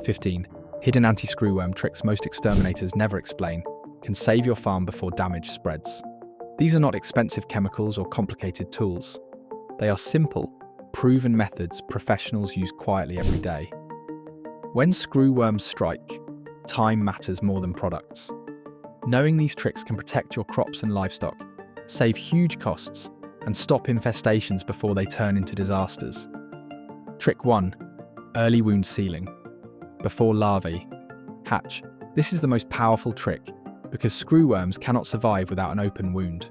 15. Hidden anti-screwworm tricks most exterminators never explain can save your farm before damage spreads. These are not expensive chemicals or complicated tools. They are simple, proven methods professionals use quietly every day. When screwworms strike, time matters more than products. Knowing these tricks can protect your crops and livestock, save huge costs, and stop infestations before they turn into disasters. Trick 1. Early wound sealing. Before larvae hatch. This is the most powerful trick because screwworms cannot survive without an open wound.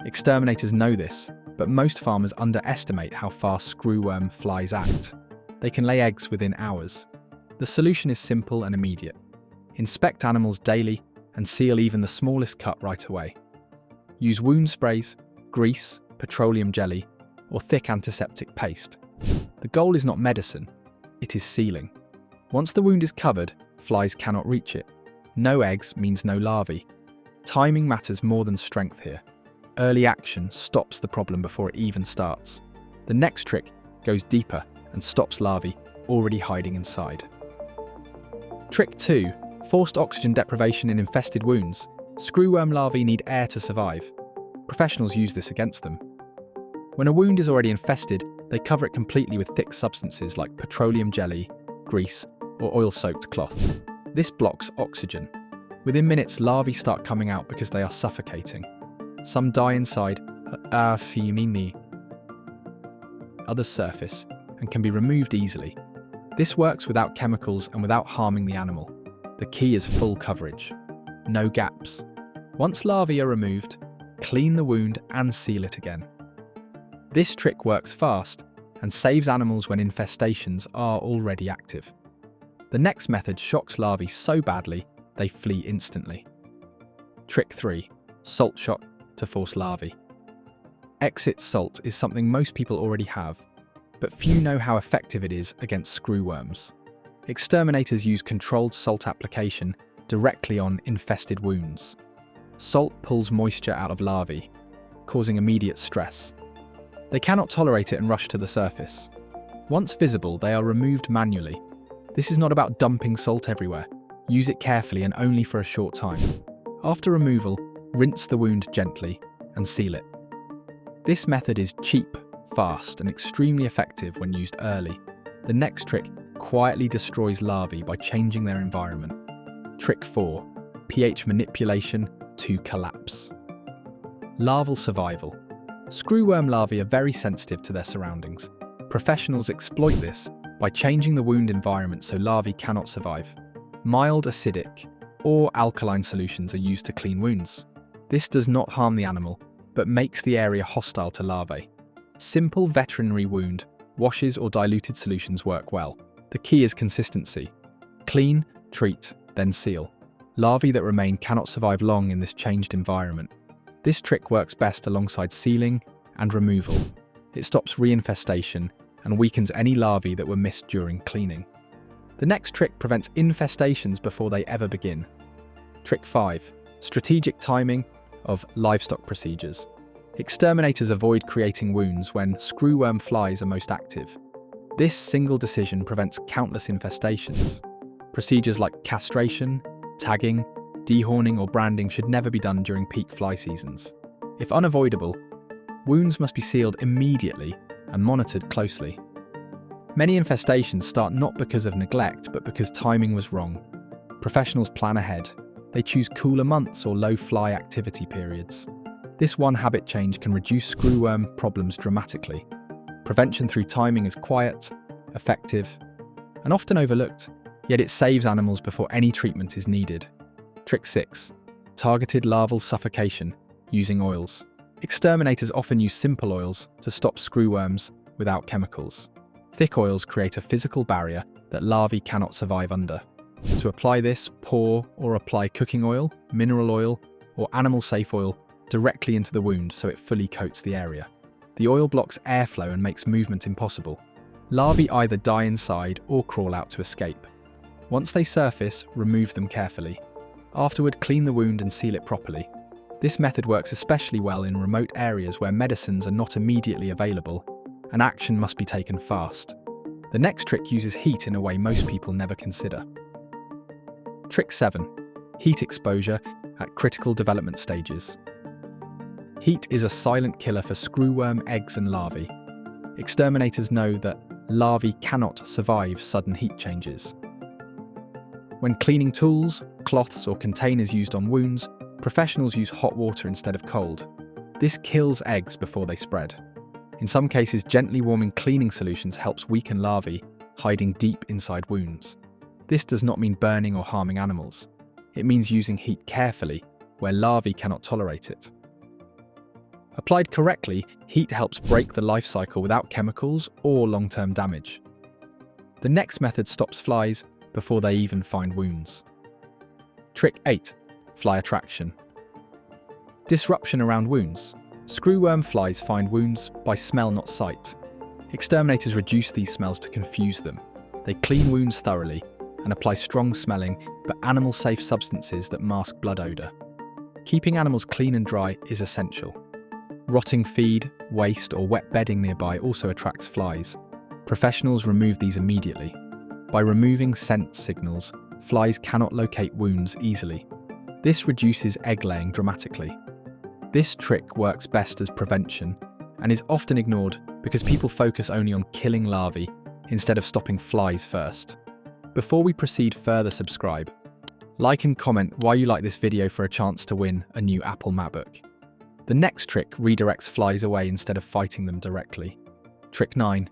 Exterminators know this, but most farmers underestimate how fast screwworm flies act. They can lay eggs within hours. The solution is simple and immediate. Inspect animals daily and seal even the smallest cut right away. Use wound sprays, grease, petroleum jelly, or thick antiseptic paste. The goal is not medicine, it is sealing. Once the wound is covered, flies cannot reach it. No eggs means no larvae. Timing matters more than strength here. Early action stops the problem before it even starts. The next trick goes deeper and stops larvae already hiding inside. Trick 2. Forced oxygen deprivation in infested wounds. Screwworm larvae need air to survive. Professionals use this against them. When a wound is already infested, they cover it completely with thick substances like petroleum jelly, grease, or oil-soaked cloth. This blocks oxygen. Within minutes, larvae start coming out because they are suffocating. Some die inside, others surface and can be removed easily. This works without chemicals and without harming the animal. The key is full coverage. No gaps. Once larvae are removed, clean the wound and seal it again. This trick works fast and saves animals when infestations are already active. The next method shocks larvae so badly they flee instantly. Trick 3. Salt shock to force larvae. Exit salt is something most people already have, but few know how effective it is against screwworms. Exterminators use controlled salt application directly on infested wounds. Salt pulls moisture out of larvae, causing immediate stress. They cannot tolerate it and rush to the surface. Once visible, they are removed manually. This is not about dumping salt everywhere. Use it carefully and only for a short time. After removal, rinse the wound gently and seal it. This method is cheap, fast, and extremely effective when used early. The next trick quietly destroys larvae by changing their environment. Trick 4. pH manipulation to collapse. Larval survival. Screwworm larvae are very sensitive to their surroundings. Professionals exploit this by changing the wound environment so larvae cannot survive. Mild acidic or alkaline solutions are used to clean wounds. This does not harm the animal, but makes the area hostile to larvae. Simple veterinary wound washes or diluted solutions work well. The key is consistency. Clean, treat, then seal. Larvae that remain cannot survive long in this changed environment. This trick works best alongside sealing and removal. It stops reinfestation and weakens any larvae that were missed during cleaning. The next trick prevents infestations before they ever begin. Trick 5. Strategic timing of livestock procedures. Exterminators avoid creating wounds when screwworm flies are most active. This single decision prevents countless infestations. Procedures like castration, tagging, dehorning or branding should never be done during peak fly seasons. If unavoidable, wounds must be sealed immediately and monitored closely. Many infestations start not because of neglect, but because timing was wrong. Professionals plan ahead. They choose cooler months or low fly activity periods. This one habit change can reduce screwworm problems dramatically. Prevention through timing is quiet, effective, and often overlooked, yet it saves animals before any treatment is needed. Trick 6. Targeted larval suffocation using oils. Exterminators often use simple oils to stop screwworms without chemicals. Thick oils create a physical barrier that larvae cannot survive under. To apply this, pour or apply cooking oil, mineral oil, or animal-safe oil directly into the wound so it fully coats the area. The oil blocks airflow and makes movement impossible. Larvae either die inside or crawl out to escape. Once they surface, remove them carefully. Afterward, clean the wound and seal it properly. This method works especially well in remote areas where medicines are not immediately available, and action must be taken fast. The next trick uses heat in a way most people never consider. Trick 7. Heat exposure at critical development stages. Heat is a silent killer for screwworm eggs and larvae. Exterminators know that larvae cannot survive sudden heat changes. When cleaning tools, cloths, or containers used on wounds, professionals use hot water instead of cold. This kills eggs before they spread. In some cases, gently warming cleaning solutions helps weaken larvae hiding deep inside wounds. This does not mean burning or harming animals. It means using heat carefully where larvae cannot tolerate it. Applied correctly, heat helps break the life cycle without chemicals or long-term damage. The next method stops flies before they even find wounds. Trick 8. Fly attraction. Disruption around wounds. Screwworm flies find wounds by smell, not sight. Exterminators reduce these smells to confuse them. They clean wounds thoroughly and apply strong-smelling but animal-safe substances that mask blood odor. Keeping animals clean and dry is essential. Rotting feed, waste, or wet bedding nearby also attracts flies. Professionals remove these immediately. By removing scent signals, flies cannot locate wounds easily. This reduces egg laying dramatically. This trick works best as prevention and is often ignored because people focus only on killing larvae instead of stopping flies first. Before we proceed further, subscribe, like and comment why you like this video for a chance to win a new Apple MacBook. The next trick redirects flies away instead of fighting them directly. Trick 9.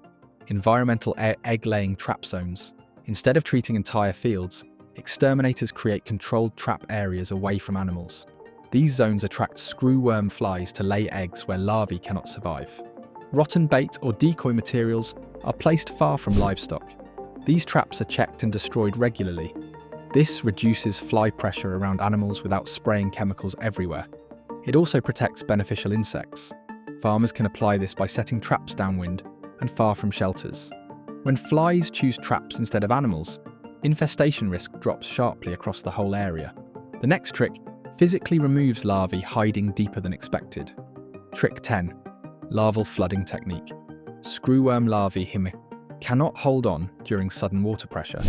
Environmental egg-laying trap zones. Instead of treating entire fields, exterminators create controlled trap areas away from animals. These zones attract screwworm flies to lay eggs where larvae cannot survive. Rotten bait or decoy materials are placed far from livestock. These traps are checked and destroyed regularly. This reduces fly pressure around animals without spraying chemicals everywhere. It also protects beneficial insects. Farmers can apply this by setting traps downwind and far from shelters. When flies choose traps instead of animals, infestation risk drops sharply across the whole area. The next trick physically removes larvae hiding deeper than expected. Trick 10. Larval flooding technique. Screwworm larvae cannot hold on during sudden water pressure.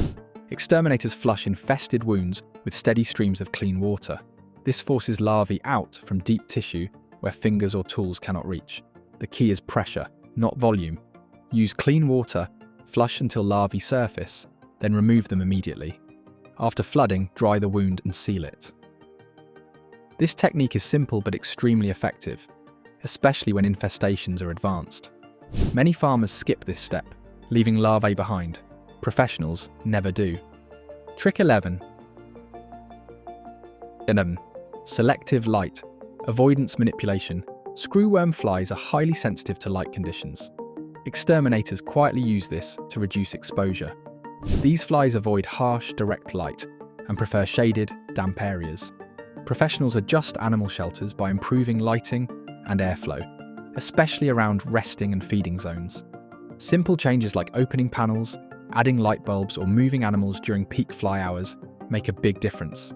Exterminators flush infested wounds with steady streams of clean water. This forces larvae out from deep tissue where fingers or tools cannot reach. The key is pressure, not volume. Use clean water, flush until larvae surface, then remove them immediately. After flooding, dry the wound and seal it. This technique is simple but extremely effective, especially when infestations are advanced. Many farmers skip this step, leaving larvae behind. Professionals never do. Trick 11. Selective light. Avoidance manipulation. Screwworm flies are highly sensitive to light conditions. Exterminators quietly use this to reduce exposure. These flies avoid harsh, direct light and prefer shaded, damp areas. Professionals adjust animal shelters by improving lighting and airflow, especially around resting and feeding zones. Simple changes like opening panels, adding light bulbs, or moving animals during peak fly hours make a big difference.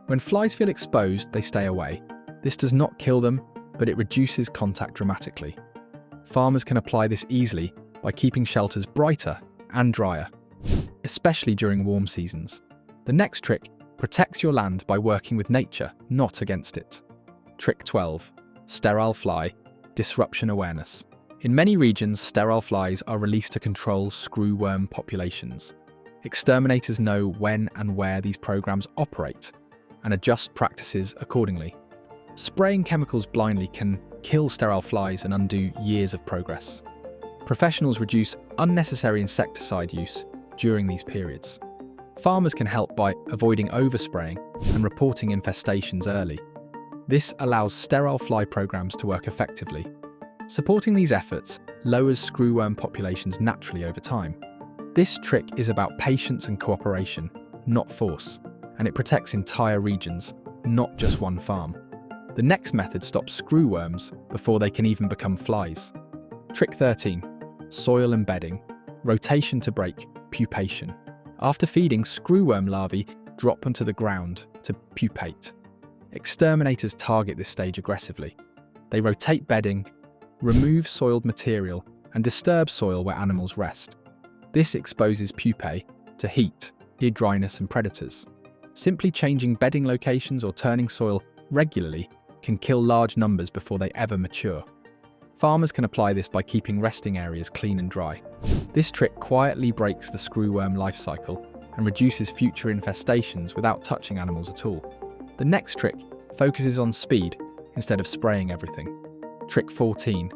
When flies feel exposed, they stay away. This does not kill them, but it reduces contact dramatically. Farmers can apply this easily by keeping shelters brighter and drier, especially during warm seasons. The next trick protects your land by working with nature, not against it. Trick 12. Sterile fly. Disruption awareness. In many regions, sterile flies are released to control screwworm populations. Exterminators know when and where these programs operate and adjust practices accordingly. Spraying chemicals blindly can kill sterile flies and undo years of progress. Professionals reduce unnecessary insecticide use during these periods. Farmers can help by avoiding overspraying and reporting infestations early. This allows sterile fly programs to work effectively. Supporting these efforts lowers screwworm populations naturally over time. This trick is about patience and cooperation, not force, and it protects entire regions, not just one farm. The next method stops screwworms before they can even become flies. Trick 13. Soil embedding. Rotation to break pupation. After feeding, screwworm larvae drop onto the ground to pupate. Exterminators target this stage aggressively. They rotate bedding, remove soiled material, and disturb soil where animals rest. This exposes pupae to heat, ear dryness, and predators. Simply changing bedding locations or turning soil regularly can kill large numbers before they ever mature. Farmers can apply this by keeping resting areas clean and dry. This trick quietly breaks the screwworm life cycle and reduces future infestations without touching animals at all. The next trick focuses on speed instead of spraying everything. Trick 14.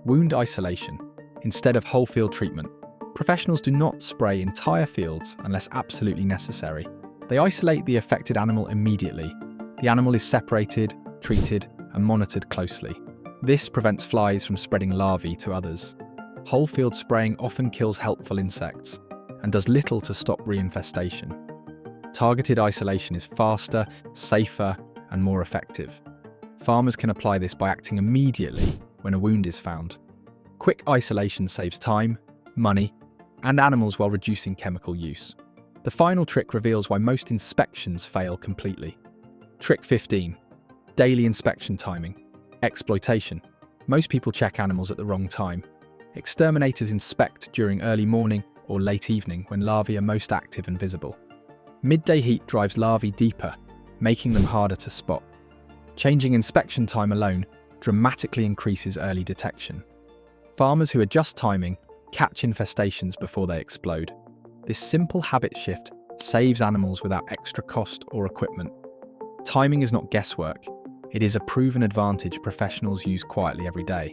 Wound isolation instead of whole field treatment. Professionals do not spray entire fields unless absolutely necessary. They isolate the affected animal immediately. The animal is separated, treated, and monitored closely. This prevents flies from spreading larvae to others. Whole field spraying often kills helpful insects and does little to stop reinfestation. Targeted isolation is faster, safer, and more effective. Farmers can apply this by acting immediately when a wound is found. Quick isolation saves time, money, and animals while reducing chemical use. The final trick reveals why most inspections fail completely. Trick 15. Daily inspection timing. Exploitation. Most people check animals at the wrong time. Exterminators inspect during early morning or late evening when larvae are most active and visible. Midday heat drives larvae deeper, making them harder to spot. Changing inspection time alone dramatically increases early detection. Farmers who adjust timing catch infestations before they explode. This simple habit shift saves animals without extra cost or equipment. Timing is not guesswork. It is a proven advantage professionals use quietly every day.